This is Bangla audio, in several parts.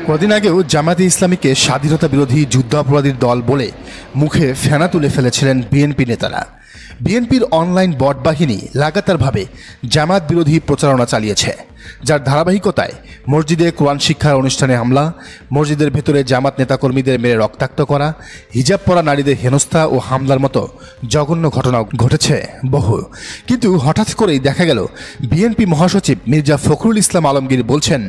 কদিন আগেও জামায়াতে ইসলামীকে স্বাধীনতা বিরোধী যুদ্ধাপরাধীর দল বলে মুখে ফেনা তুলে ফেলেছিলেন বিএনপি নেতারা। বিএনপির অনলাইন বট বাহিনী লাগাতারভাবে জামায়াত বিরোধী প্রচারণা চালিয়েছে, যার ধারাবাহিকতায় মসজিদে কোরআন শিক্ষার অনুষ্ঠানে হামলা, মসজিদের ভেতরে জামাত নেতাকর্মীদের মেরে রক্তাক্ত করা, হিজাব পরা নারীদের হেনস্থা ও হামলার মতো জঘন্য ঘটনা ঘটেছে বহু। কিন্তু হঠাৎ করেই দেখা গেল বিএনপি মহাসচিব মির্জা ফখরুল ইসলাম আলমগীর বলছেন,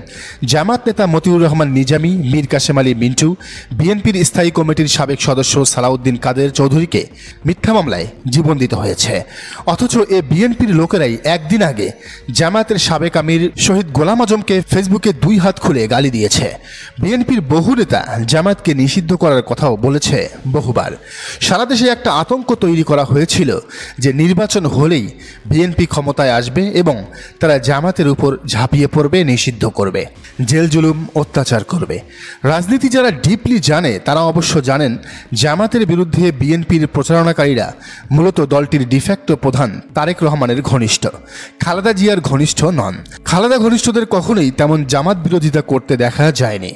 জামাত নেতা মতিউর রহমান নিজামী, মীর কাসেম আলী মিন্টু, বিএনপির স্থায়ী কমিটির সাবেক সদস্য সালাউদ্দিন কাদের চৌধুরীকে মিথ্যা মামলায় জীবন দিতে হয়েছে। অথচ এ বিএনপির লোকেরাই একদিন আগে জামায়াতের সাবেক আমির শহীদ গোলাম আজমকে ফেসবুকে 2 হাত খুলে গালি দিয়েছে। বিএনপির বহু নেতা জামায়াতকে নিষিদ্ধ করার কথাও বলেছে বহুবার। সারা দেশে একটা আতঙ্ক তৈরি করা হয়েছিল যে নির্বাচন হলেই বিএনপি ক্ষমতায় আসবে এবং তারা জামায়াতের উপর ঝাঁপিয়ে পড়বে, নিষিদ্ধ করবে, জেল জুলুম অত্যাচার করবে। রাজনীতি যারা ডিপলি জানে তারা অবশ্য জানেন জামায়াতের বিরুদ্ধে বিএনপির প্রচারণাকারীরা মূলত দলটির ডিফ্যাক্টো প্রধান তারেক রহমানের ঘনিষ্ঠ, খালেদা জিয়ার ঘনিষ্ঠ নন। খালেদা ঘনিষ্ঠদের কখনোই তেমন জামাত বিরোধিতা করতে দেখা যায়নি।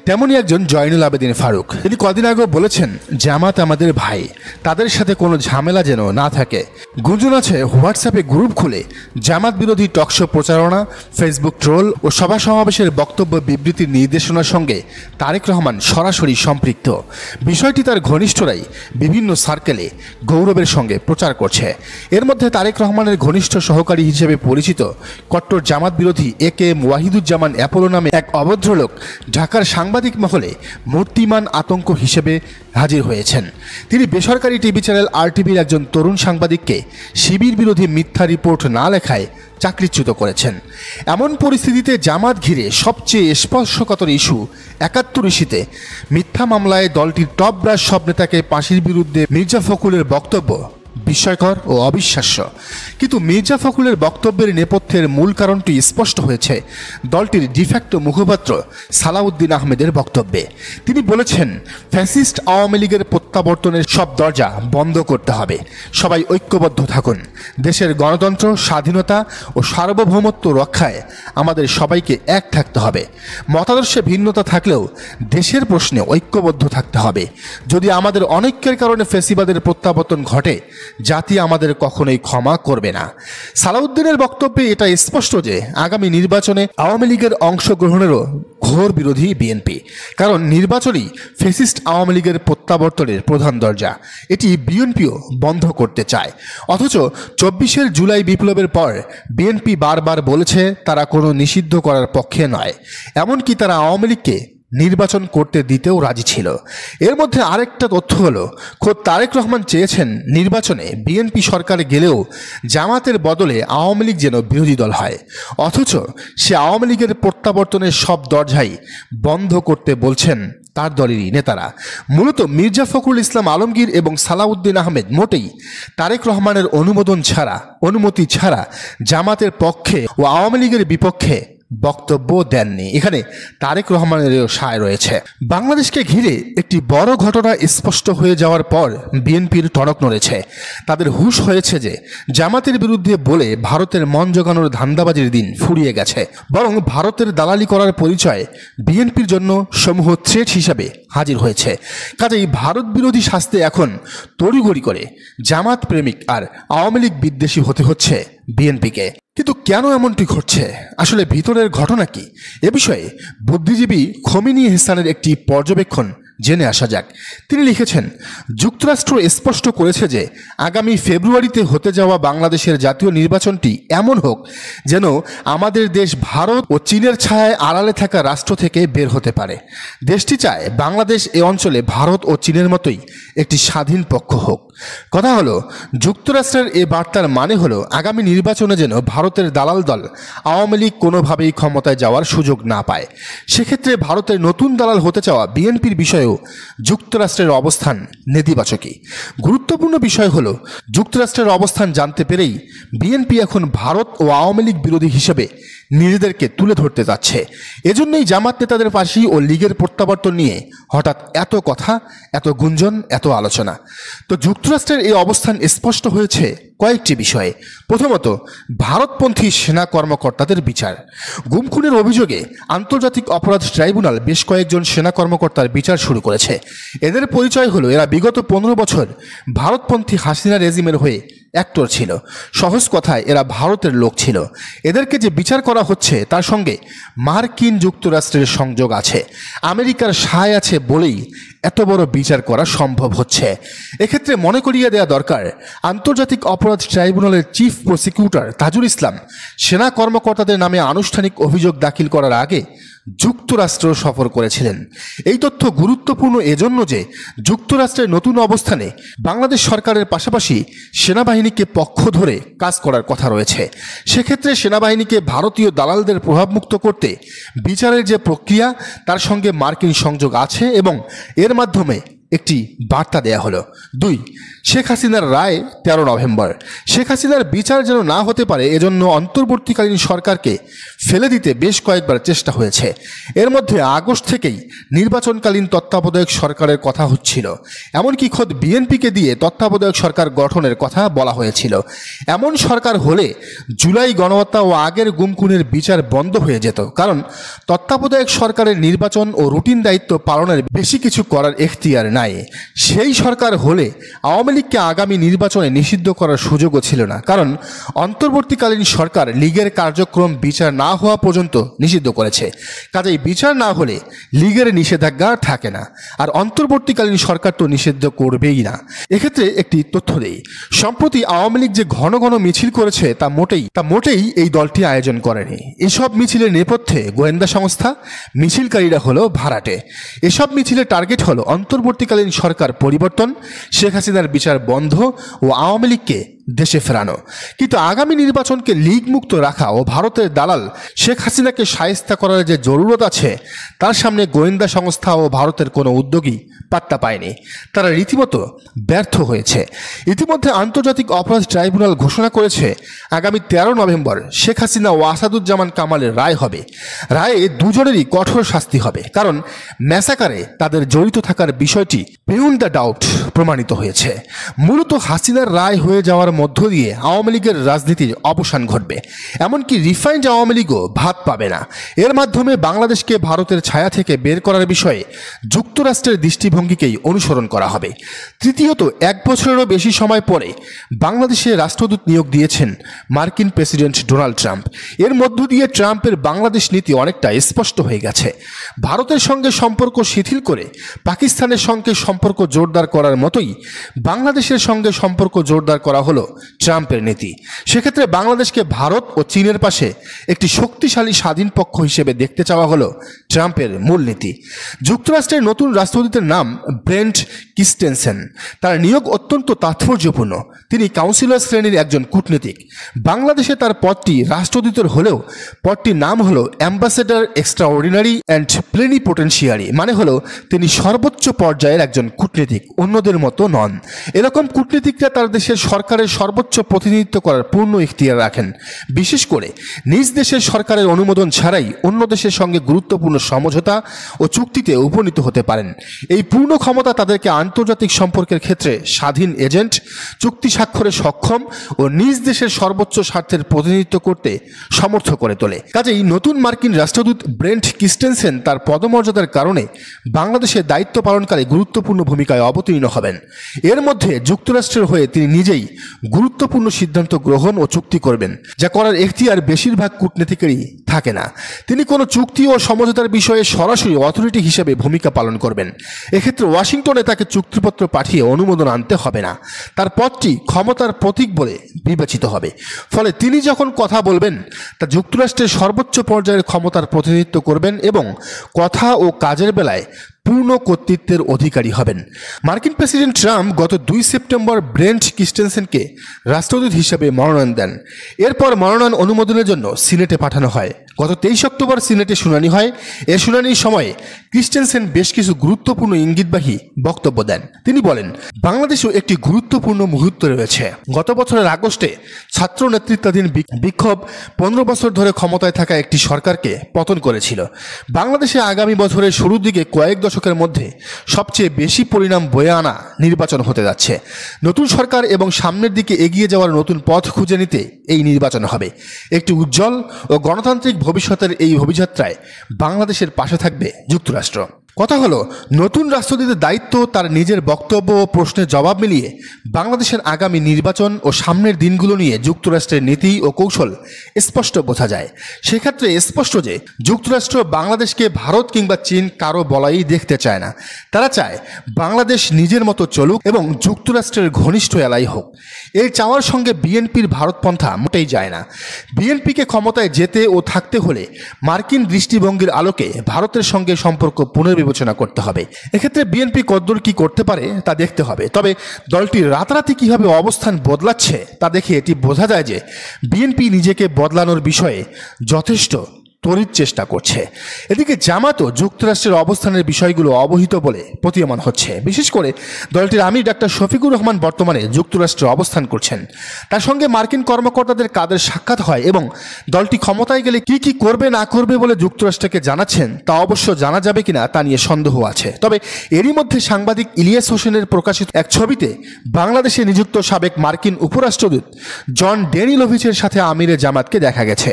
তেমনই একজন জয়নুল আবেদিন ফারুক, তিনি কদিন আগেও বলেছেন, জামাত আমাদের ভাই, তাদের সাথে কোনো ঝামেলা যেন না থাকে। গুঞ্জন আছে হোয়াটসঅ্যাপে গ্রুপ খুলে জামাত বিরোধী টকশো প্রচারণা, ফেসবুক ট্রোল ও সভা সমাবেশের বক্তব্য বিবৃতির নির্দেশনার সঙ্গে তারেক রহমান সরাসরি সম্পৃক্ত। বিষয়টি তার ঘনিষ্ঠরাই বিভিন্ন সার্কেলে গৌরবের সঙ্গে প্রচার করছে। এর মধ্যে তারেক রহমানের ঘনিষ্ঠ সহকারী হিসেবে পরিচিত কট্টর জামাত বিরোধী একেএম ওয়াহিদুজ্জামান অ্যাপোলো নামে এক অভদ্রলোক ঢাকার সাংবাদিক মহলে মূর্তিমান আতঙ্ক হিসেবে হাজির হয়েছেন। তিনি বেসরকারি টিভি চ্যানেল RTVর একজন তরুণ সাংবাদিককে শিবির বিরোধী মিথ্যা রিপোর্ট না লেখায় চাকরিচ্যুত করেছেন। এমন পরিস্থিতিতে জামাত ঘিরে সবচেয়ে স্পর্শকাতর ইস্যু ৭১ ইস্যুতে মিথ্যা মামলায় দলটির টপ ব্রাশ সব নেতাকে ফাঁসির বিরুদ্ধে মির্জা ফখরুলের বক্তব্য বিস্ময়কর ও অবিশ্বাস্য। কিন্তু মির্জা ফখরুলের বক্তব্যের নেপথ্যের মূল কারণটি স্পষ্ট হয়েছে দলটির ডিফ্যাক্টো মুখপাত্র সালাউদ্দিন আহমেদের বক্তব্যে। তিনি বলেছেন, ফ্যাসিস্ট আওয়ামী লীগের প্রত্যাবর্তনের সব দরজা বন্ধ করতে হবে, সবাই ঐক্যবদ্ধ থাকুন, দেশের গণতন্ত্র, স্বাধীনতা ও সার্বভৌমত্ব রক্ষায় আমাদের সবাইকে এক থাকতে হবে। মতাদর্শে ভিন্নতা থাকলেও দেশের প্রশ্নে ঐক্যবদ্ধ থাকতে হবে। যদি আমাদের অনৈক্যের কারণে ফ্যাসিবাদের প্রত্যাবর্তন ঘটে, জাতি আমাদের কখনোই ক্ষমা করবে না। সালাউদ্দিনের বক্তব্যে এটা স্পষ্ট যে আগামী নির্বাচনে আওয়ামী লীগের অংশগ্রহণেরও ঘোর বিরোধী বিএনপি, কারণ নির্বাচনই ফ্যাসিস্ট আওয়ামী লীগের প্রত্যাবর্তনের প্রধান দরজা। এটি বিএনপিও বন্ধ করতে চায়। অথচ ২৪ জুলাই বিপ্লবের পর বিএনপি বারবার বলেছে তারা কোনো নিষিদ্ধ করার পক্ষে নয়, এমনকি তারা আওয়ামী লীগকে নির্বাচন করতে দিতেও রাজি ছিল। এর মধ্যে আরেকটা তথ্য হলো, খোদ তারেক রহমান চেয়েছেন নির্বাচনে বিএনপি সরকারে গেলেও জামাতের বদলে আওয়ামী লীগ যেন বিরোধী দল হয়। অথচ সে আওয়ামী লীগের প্রত্যাবর্তনের সব দরজাই বন্ধ করতে বলছেন তার দলেরই নেতারা। মূলত মির্জা ফখরুল ইসলাম আলমগীর এবং সালাউদ্দিন আহমেদ মোটেই তারেক রহমানের অনুমতি ছাড়া জামাতের পক্ষে ও আওয়ামী লীগের বিপক্ষে বক্তব্য দেননি। এখানে তারেক রহমানেরও সায় রয়েছে। বাংলাদেশকে ঘিরে একটি বড় ঘটনা স্পষ্ট হয়ে যাওয়ার পর বিএনপির টনক নড়েছে। তাদের হুঁশ হয়েছে যে জামাতের বিরুদ্ধে বলে ভারতের মন জোগানোর ধান্দাবাজির দিন ফুরিয়ে গেছে, বরং ভারতের দালালি করার পরিচয় বিএনপির জন্য সমূহ থ্রেট হিসাবে হাজির হয়েছে। কাজেই ভারত বিরোধী শাস্তে এখন তড়িঘড়ি করে জামাত প্রেমিক আর আওয়ামী লীগ বিদ্বেষী হতে হচ্ছে বিএনপিকে। কিন্তু কেন এমনটি ঘটছে, আসলে ভিতরের ঘটনা কি, এ বিষয়ে বুদ্ধিজীবী খোমেনি এহসানের একটি পর্যবেক্ষণ জেনে আসা যাক। তিনি লিখেছেন, যুক্তরাষ্ট্র স্পষ্ট করেছে যে আগামী ফেব্রুয়ারিতে হতে যাওয়া বাংলাদেশের জাতীয় নির্বাচনটি এমন হোক যেন আমাদের দেশ ভারত ও চীনের ছায়ায় আড়ালে থাকা রাষ্ট্র থেকে বের হতে পারে। দেশটি চায় বাংলাদেশ এ অঞ্চলে ভারত ও চীনের মতোই একটি স্বাধীন পক্ষ হোক। কথা হলো, যুক্তরাষ্ট্রের এ বার্তার মানে হলো আগামী নির্বাচনে যেন ভারতের দালাল দল আওয়ামী লীগ কোনোভাবেই ক্ষমতায় যাওয়ার সুযোগ না পায়। সেক্ষেত্রে ভারতের নতুন দালাল হতে চাওয়া বিএনপির বিষয়েও যুক্তরাষ্ট্রের অবস্থান নেতিবাচকই। গুরুত্বপূর্ণ বিষয় হলো, যুক্তরাষ্ট্রের অবস্থান জানতে পেরেই বিএনপি এখন ভারত ও আওয়ামী লীগ বিরোধী হিসেবে নিজেদেরকে তুলে ধরতে যাচ্ছে। এজন্যই জামাত নেতাদের ফাঁসি ও লীগের প্রত্যাবর্তন নিয়ে হঠাৎ এত কথা, এত গুঞ্জন, এত আলোচনা। তো যুক্তরাষ্ট্রের এই অবস্থান স্পষ্ট হয়েছে কয়েকটি বিষয়ে। প্রথমত, ভারতপন্থী সেনা কর্মকর্তাদের বিচার। গুম খুনের অভিযোগে আন্তর্জাতিক অপরাধ ট্রাইব্যুনাল বেশ কয়েকজন সেনা কর্মকর্তার বিচার শুরু করেছে। এদের পরিচয় হলো এরা বিগত 15 বছর ভারতপন্থী হাসিনা রেজিমের হয়ে অ্যাক্টর ছিল। সহজ কথায় এরা ভারতের লোক ছিল। এদেরকে যে বিচার করা হচ্ছে তার সঙ্গে মার্কিন যুক্তরাষ্ট্রের সংযোগ আছে, আমেরিকার সায় আছে বলেই এত বড় বিচার করা সম্ভব হচ্ছে। এক্ষেত্রে মনে করিয়ে দেওয়া দরকার, আন্তর্জাতিক অপরাধ ট্রাইব্যুনালের চিফ প্রসিকিউটর তাজুল ইসলাম সেনা কর্মকর্তাদের নামে আনুষ্ঠানিক অভিযোগ দাখিল করার আগে যুক্তরাষ্ট্র সফর করেছিলেন। এই তথ্য গুরুত্বপূর্ণ এজন্য যে যুক্তরাষ্ট্রের নতুন অবস্থানে বাংলাদেশ সরকারের পাশাপাশি সেনাবাহিনীকে পক্ষ ধরে কাজ করার কথা রয়েছে। সেক্ষেত্রে সেনাবাহিনীকে ভারতীয় দালালদের প্রভাবমুক্ত করতে বিচারের যে প্রক্রিয়া তার সঙ্গে মার্কিন সংযোগ আছে এবং এর মাধ্যমে একটি বার্তা দেয়া হলো। 2, শেখ হাসিনার রায় 13 নভেম্বর। শেখ হাসিনার বিচার যেন না হতে পারে এজন্য অন্তর্বর্তীকালীন সরকারকে ফেলে দিতে বেশ কয়েকবার চেষ্টা হয়েছে। এর মধ্যে আগস্ট থেকেই নির্বাচনকালীন তত্ত্বাবধায়ক সরকারের কথা হচ্ছিল। এমনকি খোদ বিএনপিকে দিয়ে তত্ত্বাবধায়ক সরকার গঠনের কথা বলা হয়েছিল। এমন সরকার হলে জুলাই গণহত্যা ও আগের গুম খুনের বিচার বন্ধ হয়ে যেত, কারণ তত্ত্বাবধায়ক সরকারের নির্বাচন ও রুটিন দায়িত্ব পালনের বেশি কিছু করার এখতিয়ার নাই। সেই সরকার হলে আওয়ামী লীগকে আগামী নির্বাচনে নিষিদ্ধ করার সুযোগও ছিল না, কারণ অন্তর্বর্তীকালীন সরকার লীগের কার্যক্রম বিচার না হওয়া পর্যন্ত নিষিদ্ধ করেছে। কাজেই বিচার না হলে লীগের নিষেধাজ্ঞা থাকে না, আর অন্তর্বর্তীকালীন সরকার তো নিষিদ্ধ করবেই না। এক্ষেত্রে একটি তথ্য দেই, সম্প্রতি আওয়ামী লীগ যে ঘন ঘন মিছিল করেছে তা মোটেই এই দলটি আয়োজন করেনি। এসব মিছিলের নেপথ্যে গোয়েন্দা সংস্থা, মিছিলকারীরা হলো ভাড়াটে। এসব মিছিলের টার্গেট হলো অন্তর্বর্তীকালীন সরকার পরিবর্তন, শেখ হাসিনার বিচার বন্ধ ও আওয়ামী লীগকে দেশে ফেরানো। কিন্তু আগামী নির্বাচনকে লীগ মুক্ত রাখা ও ভারতের দালাল শেখ হাসিনাকে শায়েস্তা করার যে জরুরত আছে তার সামনে গোয়েন্দা সংস্থা ও ভারতের কোনো উদ্যোগী পাত্তা পায়নি। তারা রীতিমতো ব্যর্থ হয়েছে। ইতিমধ্যে আন্তর্জাতিক অপরাধ ট্রাইব্যুনাল ঘোষণা করেছে আগামী 13 নভেম্বর শেখ হাসিনা ও আসাদুজ্জামান কামালের রায় হবে। রায়ে দুজনেরই কঠোর শাস্তি হবে, কারণ ম্যাসাকারে তাদের জড়িত থাকার বিষয়টি বিয়ন্ড দ্য ডাউট প্রমাণিত হয়েছে। মূলত হাসিনার রায় হয়ে যাওয়ার মধ্য দিয়ে আওয়ামী লীগের রাজনীতির অবসান ঘটবে। এমনকি রিফাইন্ড আওয়ামী লীগও ভাত পাবে না। এর মাধ্যমে বাংলাদেশকে ভারতের ছায়া থেকে বের করার বিষয়ে যুক্তরাষ্ট্রের দৃষ্টিভঙ্গিকেই অনুসরণ করা হবে। তৃতীয়ত, 1 বছরেরও বেশি সময় পরে বাংলাদেশে রাষ্ট্রদূত নিয়োগ দিয়েছেন মার্কিন প্রেসিডেন্ট ডোনাল্ড ট্রাম্প। এর মধ্য দিয়ে ট্রাম্পের বাংলাদেশ নীতি অনেকটা স্পষ্ট হয়ে গেছে। ভারতের সঙ্গে সম্পর্ক শিথিল করে পাকিস্তানের সঙ্গে সম্পর্ক জোরদার করার মতোই বাংলাদেশের সঙ্গে সম্পর্ক জোরদার করা হলো ট্রাম্পের নীতি। সেক্ষেত্রে বাংলাদেশকে ভারত ও চীনের পাশে একটি শক্তিশালী স্বাধীন পক্ষ হিসেবে দেখতে চাওয়া হলো ট্রাম্পের মূলনীতি। যুক্তরাষ্ট্রের নতুন রাষ্ট্রদূতের নাম ব্রেন্ট কিস্টেনসেন। তার নিয়োগ অত্যন্ত তাৎপর্যপূর্ণ। তিনি কাউন্সিলর শ্রেণীর একজন কূটনীতিক। বাংলাদেশে তার পদটি রাষ্ট্রদূতের হলেও পদটির নাম হলো অ্যাম্বাসেডর এক্সট্রাঅর্ডিনারি অ্যান্ড প্লেনিপোটেনশিয়ারি, মানে হলো তিনি সর্বোচ্চ পর্যায়ের একজন কূটনীতিক, অন্যদের মতো নন। এরকম কূটনীতিকরা তার দেশের সরকারের সর্বোচ্চ প্রতিনিধিত্ব করার পূর্ণ ইখতিয়ার রাখেন। বিশেষ করে নিজ দেশের সরকারের অনুমোদন ছাড়াই অন্য দেশের সঙ্গে গুরুত্বপূর্ণ সমঝোতা ও চুক্তিতে উপনীত হতে পারেন। এই পূর্ণ ক্ষমতা তাদেরকে আন্তর্জাতিক সম্পর্কের ক্ষেত্রে স্বাধীন এজেন্ট, চুক্তি স্বাক্ষরে সক্ষম ও নিজ দেশের সর্বোচ্চ স্বার্থের প্রতিনিধিত্ব করতে সমর্থ করে তোলে। কাজেই নতুন মার্কিন রাষ্ট্রদূত ব্রেন্ট কিস্টেনসেন তার পদমর্যাদার কারণে বাংলাদেশের দায়িত্ব পালনকালে গুরুত্বপূর্ণ ভূমিকায় অবতীর্ণ হবেন। এর মধ্যে যুক্তরাষ্ট্রের হয়ে তিনি নিজেই গুরুত্বপূর্ণ সিদ্ধান্ত গ্রহণ ও চুক্তি করবেন, যা করার এখতিয়ার বেশিরভাগ কূটনীতিকেরই থাকে না। তিনি কোনো চুক্তি ও সমঝোতার বিষয়ে সরাসরি অথরিটি হিসেবে ভূমিকা পালন করবেন। এক্ষেত্রে ওয়াশিংটনে তাকে চুক্তিপত্র পাঠিয়ে অনুমোদন আনতে হবে না। তার পদটি ক্ষমতার প্রতীক বলে বিবেচিত হবে। ফলে তিনি যখন কথা বলবেন তা যুক্তরাষ্ট্রের সর্বোচ্চ পর্যায়ের ক্ষমতার প্রতিনিধিত্ব করবেন এবং কথা ও কাজের বেলায় পূর্ণ কর্তৃত্বের অধিকারী হবেন। মার্কিন প্রেসিডেন্ট ট্রাম্প গত 2 সেপ্টেম্বর ব্রেন্ট কিস্টেনসেনকে রাষ্ট্রদূত হিসেবে মনোনয়ন দেন। এরপর মনোনয়ন অনুমোদনের জন্য সিনেটে পাঠানো হয়। গত 23 অক্টোবর সিনেটে শুনানি হয়। এ শুনানির সময়ে ক্রিস্টেনসেন বেশ কিছু গুরুত্বপূর্ণ ইঙ্গিতবাহী বক্তব্য দেন। তিনি বলেন, বাংলাদেশেও একটি গুরুত্বপূর্ণ মুহূর্ত রয়েছে। গত বছরের আগস্টে ছাত্র নেতৃত্বাধীন বিক্ষোভ 15 বছর ধরে ক্ষমতায় থাকা একটি সরকারকে পতন করেছিল। বাংলাদেশে আগামী বছরের শুরুর দিকে কয়েক দশকের মধ্যে সবচেয়ে বেশি পরিণাম বয়ে আনা নির্বাচন হতে যাচ্ছে। নতুন সরকার এবং সামনের দিকে এগিয়ে যাওয়ার নতুন পথ খুঁজে নিতে এই নির্বাচন হবে। একটি উজ্জ্বল ও গণতান্ত্রিক ভবিষ্যতের এই অভিযাত্রায় বাংলাদেশের পাশে থাকবে যুক্তরাষ্ট্র। কথা হলো, নতুন রাষ্ট্রদূতের দায়িত্ব তার নিজের বক্তব্য ও প্রশ্নের জবাব মিলিয়ে বাংলাদেশের আগামী নির্বাচন ও সামনের দিনগুলো নিয়ে যুক্তরাষ্ট্রের নীতি ও কৌশল স্পষ্ট বোঝা যায়। সেক্ষেত্রে স্পষ্ট যে যুক্তরাষ্ট্র বাংলাদেশকে ভারত কিংবা চীন কারো বলাই দেখতে চায় না। তারা চায় বাংলাদেশ নিজের মতো চলুক এবং যুক্তরাষ্ট্রের ঘনিষ্ঠ এলাই হোক। এই চাওয়ার সঙ্গে বিএনপির ভারতপন্থা মোটেই যায় না। বিএনপিকে ক্ষমতায় যেতে ও থাকতে হলে মার্কিন দৃষ্টিভঙ্গির আলোকে ভারতের সঙ্গে সম্পর্ক পুনর্বিবেচনা করতে হবে। এক্ষেত্রে বিএনপি কদ্দূর কি করতে পারে তা দেখতে হবে। তবে দলটি রাতারাতি কিভাবে অবস্থান বদলাচ্ছে তা দেখে এটি বোঝা যায় যে বিএনপি নিজেকে বদলানোর বিষয়ে যথেষ্ট তড়িৎ চেষ্টা করছে। এদিকে জামাতও যুক্তরাষ্ট্রের অবস্থানের বিষয়গুলো অবহিত বলে প্রতীয়মান হচ্ছে। বিশেষ করে দলটির আমির ডাক্তার শফিকুর রহমান বর্তমানে যুক্তরাষ্ট্রে অবস্থান করছেন। তার সঙ্গে মার্কিন কর্মকর্তাদের কাদের সাক্ষাৎ হয় এবং দলটি ক্ষমতায় গেলে কি কি করবে না করবে বলে যুক্তরাষ্ট্রকে জানাচ্ছেন তা অবশ্য জানা যাবে কিনা তা নিয়ে সন্দেহ আছে। তবে এরই মধ্যে সাংবাদিক ইলিয়াস হোসেনের প্রকাশিত এক ছবিতে বাংলাদেশে নিযুক্ত সাবেক মার্কিন উপরাষ্ট্রদূত জন ডেনিলোভিচের সাথে আমিরে জামাতকে দেখা গেছে।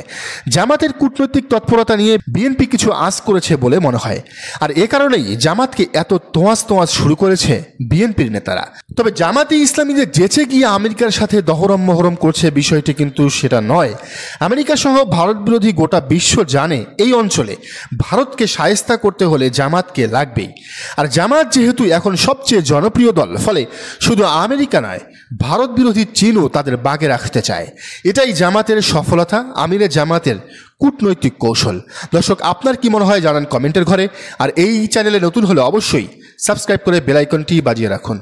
জামাতের কূটনৈতিক তৎপরতা নিয়ে বিএনপি কিছু আঁচ করেছে বলে মনে হয়। আর এ কারণেই জামাতকে এত তোয়াজ শুরু করেছে বিএনপির নেতারা। তবে জামাতে ইসলামী যে যেচে গিয়ে আমেরিকার সাথে দহরম মহরম করছে বিষয়টি কিন্তু সেটা নয়। আমেরিকা সহ ভারত বিরোধী গোটা বিশ্ব জানে এই অঞ্চলে ভারতকে শায়েস্তা করতে হলে জামাতকে লাগবেই। আর জামাত যেহেতু এখন সবচেয়ে জনপ্রিয় দল, ফলে শুধু আমেরিকা নয়, ভারত বিরোধী চীনও তাদের বাগে রাখতে চায়। এটাই জামাতের সফলতা, আমিরে জামাতের কূটনৈতিক কৌশল। দর্শক, আপনার কি মনে হয় জানান কমেন্টের ঘরে। আর এই চ্যানেলে নতুন হলে অবশ্যই সাবস্ক্রাইব করে বেল আইকনটি বাজিয়ে রাখুন।